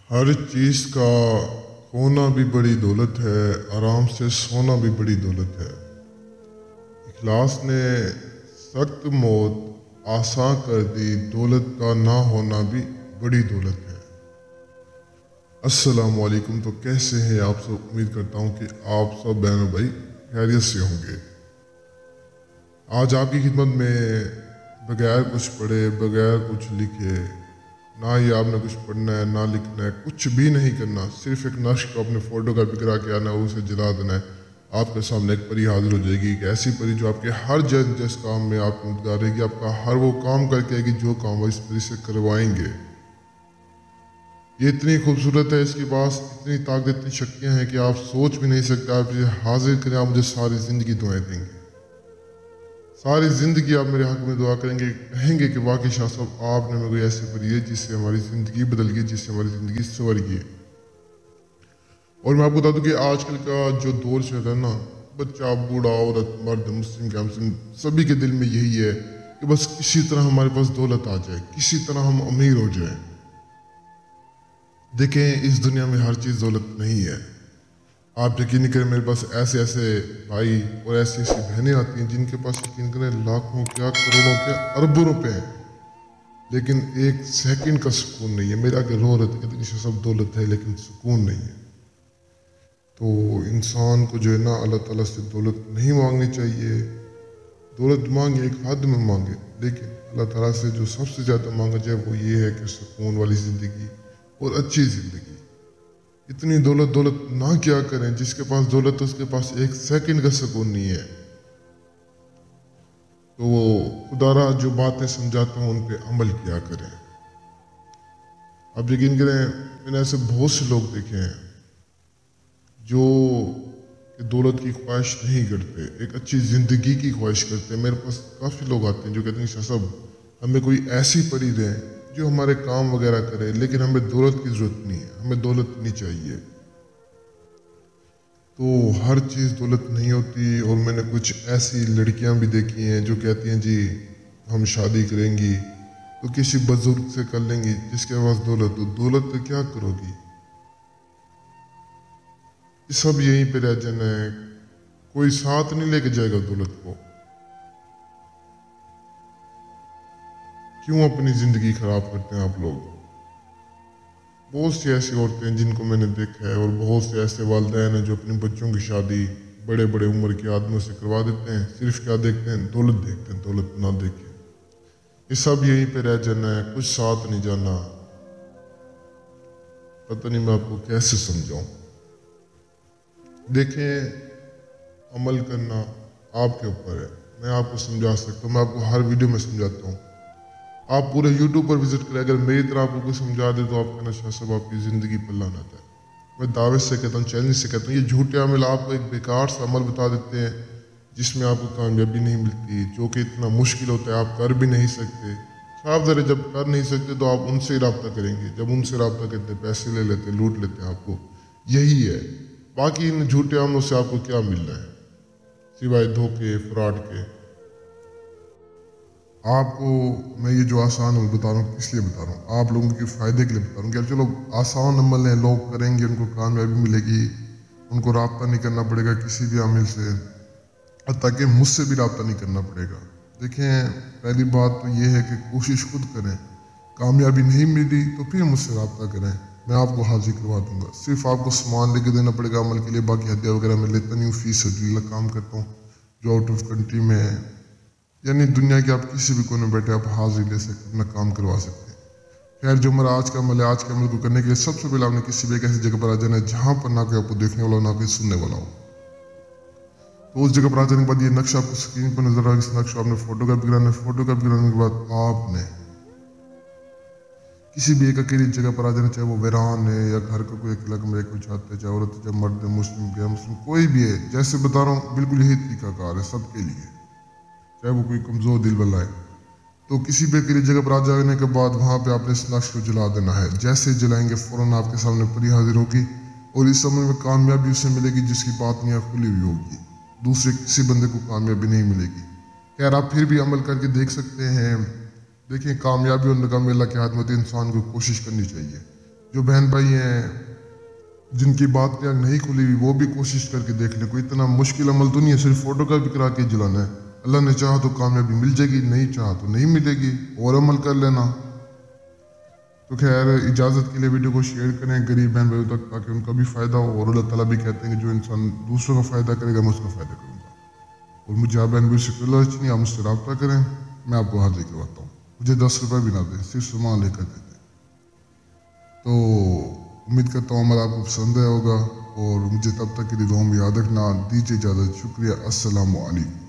हर चीज़ का खोना भी बड़ी दौलत है, आराम से सोना भी बड़ी दौलत है। इखलास ने सख्त मौत आसान कर दी, दौलत का ना होना भी बड़ी दौलत है। अस्सलाम वालेकुम। तो कैसे हैं आप सब? उम्मीद करता हूँ कि आप सब बहनों भाई खैरियत से होंगे। आज आपकी खिदमत में बगैर कुछ पढ़े, बगैर कुछ लिखे, ना ही आपने कुछ पढ़ना है ना लिखना है, कुछ भी नहीं करना, सिर्फ एक नक्श को अपने फ़ोटो कॉपी करा के आना है, उसे जला देना है। आपके सामने एक परी हाजिर हो जाएगी, एक ऐसी परी जो आपके हर जिस काम में आपको मदद करेगी, आपका हर वो काम करके आएगी जो काम वो इस परी से करवाएंगे। ये इतनी खूबसूरत है, इसके पास इतनी ताकत, इतनी शक्तियाँ हैं कि आप सोच भी नहीं सकते। आप इसे हाजिर करें, आप मुझे सारी ज़िंदगी दुआएं देंगे, सारी ज़िंदगी आप मेरे हक़ में दुआ करेंगे, कहेंगे कि वाकई शाह साहब आपने मेरे को ऐसे परी है जिससे हमारी ज़िंदगी बदल गई, जिससे हमारी ज़िंदगी संवर गई। और मैं आपको बता दूं कि आजकल का जो दौर चल रहा है ना, बच्चा, बूढ़ा, औरत, मर्द, मुस्लिम क्या मुस्लिम, सभी के दिल में यही है कि बस किसी तरह हमारे पास दौलत आ जाए, किसी तरह हम अमीर हो जाए। देखें, इस दुनिया में हर चीज़ दौलत नहीं है। आप यकीन नहीं करें, मेरे पास ऐसे ऐसे भाई और ऐसी ऐसी बहनें आती हैं जिनके पास यकीन करें लाखों क्या, करोड़ों क्या, अरबों रुपए हैं, लेकिन एक सेकंड का सुकून नहीं है। मेरे आगे रो रहे थे, कहते कि सब दौलत है लेकिन सुकून नहीं है। तो इंसान को जो है ना, अल्लाह ताला से दौलत नहीं मांगनी चाहिए। दौलत मांगे एक हद में मांगे, लेकिन अल्लाह ताला से जो सबसे ज़्यादा मांगा जाए वो ये है कि सुकून वाली ज़िंदगी और अच्छी ज़िंदगी। इतनी दौलत दौलत ना क्या करें, जिसके पास दौलत है उसके पास एक सेकंड का सुकून नहीं है। तो वो खुदारा जो बातें समझाता हूँ उन पे अमल किया करें। अब यकीन करें, मैंने ऐसे बहुत से लोग देखे हैं जो दौलत की ख्वाहिश नहीं करते, एक अच्छी ज़िंदगी की ख्वाहिश करते हैं। मेरे पास काफ़ी लोग आते हैं जो कहते हैं शाह साहब हमें कोई ऐसी परी दें जो हमारे काम वगैरह करे, लेकिन हमें दौलत की ज़रूरत नहीं है, हमें दौलत नहीं चाहिए। तो हर चीज़ दौलत नहीं होती। और मैंने कुछ ऐसी लड़कियां भी देखी हैं जो कहती हैं जी हम शादी करेंगी तो किसी बुजुर्ग से कर लेंगी जिसके पास दौलत हो। दौलत तो क्या करोगी, सब यहीं पे रह जाना है, कोई साथ नहीं लेके जाएगा दौलत को। क्यों अपनी ज़िंदगी ख़राब करते हैं आप लोग? बहुत सी ऐसी औरतें हैं जिनको मैंने देखा है, और बहुत से ऐसे वालिदैन हैं जो अपने बच्चों की शादी बड़े बड़े उम्र के आदमियों से करवा देते हैं। सिर्फ क्या देखते हैं? दौलत देखते हैं। दौलत ना देखें, ये सब यहीं पे रह जाना है, कुछ साथ नहीं जाना। पता नहीं मैं आपको कैसे समझाऊं। देखें, अमल करना आपके ऊपर है। मैं आपको समझा सकता हूँ, मैं आपको हर वीडियो में समझाता हूँ। आप पूरे यूट्यूब पर विजिट करें, अगर मेरी तरह आपको कोई समझा दे तो आप कहना शाह साहब आपकी ज़िंदगी पर लानत है। मैं दावे से कहता हूँ, चैलेंज से कहता हूँ, ये झूठे अमल आपको एक बेकार सा अमल बता देते हैं जिसमें आपको कामयाबी नहीं मिलती, जो कि इतना मुश्किल होता है, आप कर भी नहीं सकते। साफ ज़रा, जब कर नहीं सकते तो आप उनसे ही रब्ता करेंगे, जब उनसे रब्ता करते हैं पैसे ले लेते, लूट लेते हैं आपको। यही है, बाकी इन झूठे अमलों से आपको क्या मिलना है सिवाय धोखे, फ्रॉड के। आपको मैं ये जो आसान बता रहा हूँ किस लिए बता रहा हूँ? आप लोगों के फ़ायदे के लिए बता रहा हूँ कि चलो आसान अमल है, लोग करेंगे, उनको कामयाबी मिलेगी, उनको रब्ता नहीं करना पड़ेगा किसी भी आमिल से, ताकि मुझसे भी रब्ता नहीं करना पड़ेगा। देखें, पहली बात तो ये है कि कोशिश खुद करें, कामयाबी नहीं मिली तो फिर मुझसे रब्ता करें, मैं आपको हाजिर करवा दूंगा। सिर्फ आपको सामान लेके देना पड़ेगा अमल के लिए, बाकी हदिया वगैरह मैं लेता नहीं हूँ, फीस सजीला काम करता हूँ जो आउट ऑफ कंट्री में है, यानी दुनिया के आप किसी भी कोने में बैठे आप हाजिर ले सकते, अपना काम करवा सकते हैं। खैर, जो हमारा आज का अमल है, आज के अमल को करने के लिए सबसे पहले आपने किसी भी एक ऐसी जगह पर आ जाना है जहाँ पर ना कोई आपको देखने वाला हो, ना कोई सुनने वाला हो। तो उस जगह पर आ जाने के बाद ये नक्शा आपको स्क्रीन पर नजर आएगा, इस नक्शा आपने फोटोकॉपी कराना है। फोटोकॉपी कराने के बाद आपने किसी भी एक अकेली जगह पर आ जाना, चाहे वो वीरान है या घर का कोई अकेला कमरे कोई छत है, चाहे औरत है, चाहे मर्द है, मुस्लिम गैर मुस्लिम कोई भी है, जैसे बता रहा हूँ बिल्कुल यही तरीकाकार है सबके लिए, चाहे वो कोई कमज़ोर दिल वाला है। तो किसी भी अकेली जगह पर आ जाने के बाद वहाँ पे आपने इस नक्श को जला देना है। जैसे जलाएंगे फ़ौरन आपके सामने परी हाजिर होगी, और इस अमल में कामयाबी उसे मिलेगी जिसकी बातनियाँ खुली हुई होगी, दूसरे किसी बंदे को कामयाबी नहीं मिलेगी। खैर, आप फिर भी अमल करके देख सकते हैं। देखिए, कामयाबी और नाकामी अल्लाह के हाथ में होती है, इंसान को कोशिश करनी चाहिए। جو بہن بھائی ہیں جن کی بات پہ نہیں کھلی ہوئی وہ بھی کوشش کر کے دیکھ لیں. کوئی اتنا مشکل عمل تو نہیں ہے صرف فوٹو کا بھی کرا کے جلانا ہے. اللہ نے چاہا تو کامیابی مل جائے گی, نہیں چاہا تو نہیں ملے گی, اور عمل کر لینا. تو خیر اجازت کے لیے ویڈیو کو شیئر کریں غریب بہن بھائیوں تک تاکہ ان کا بھی فائدہ ہو, اور اللہ تعالیٰ بھی کہتے ہیں کہ جو انسان دوسروں کا فائدہ کرے گا میں اس کا فائدہ کروں گا. اور مجھے آپ بہن بھائی سے کوئی لالچ نہیں, آپ مجھ سے رابطہ کریں, میں آپ کو حاضر کرواتا ہوں. مجھے 10 روپے بھی نہ دیں, صرف سامان لے کر دے دیں. تو امید کرتا ہوں عمل آپ کو پسند آیا ہوگا, اور مجھے تب تک کے لیے دعاؤں میں یاد رکھنا. دیجیے اجازت, شکریہ, السلام علیکم.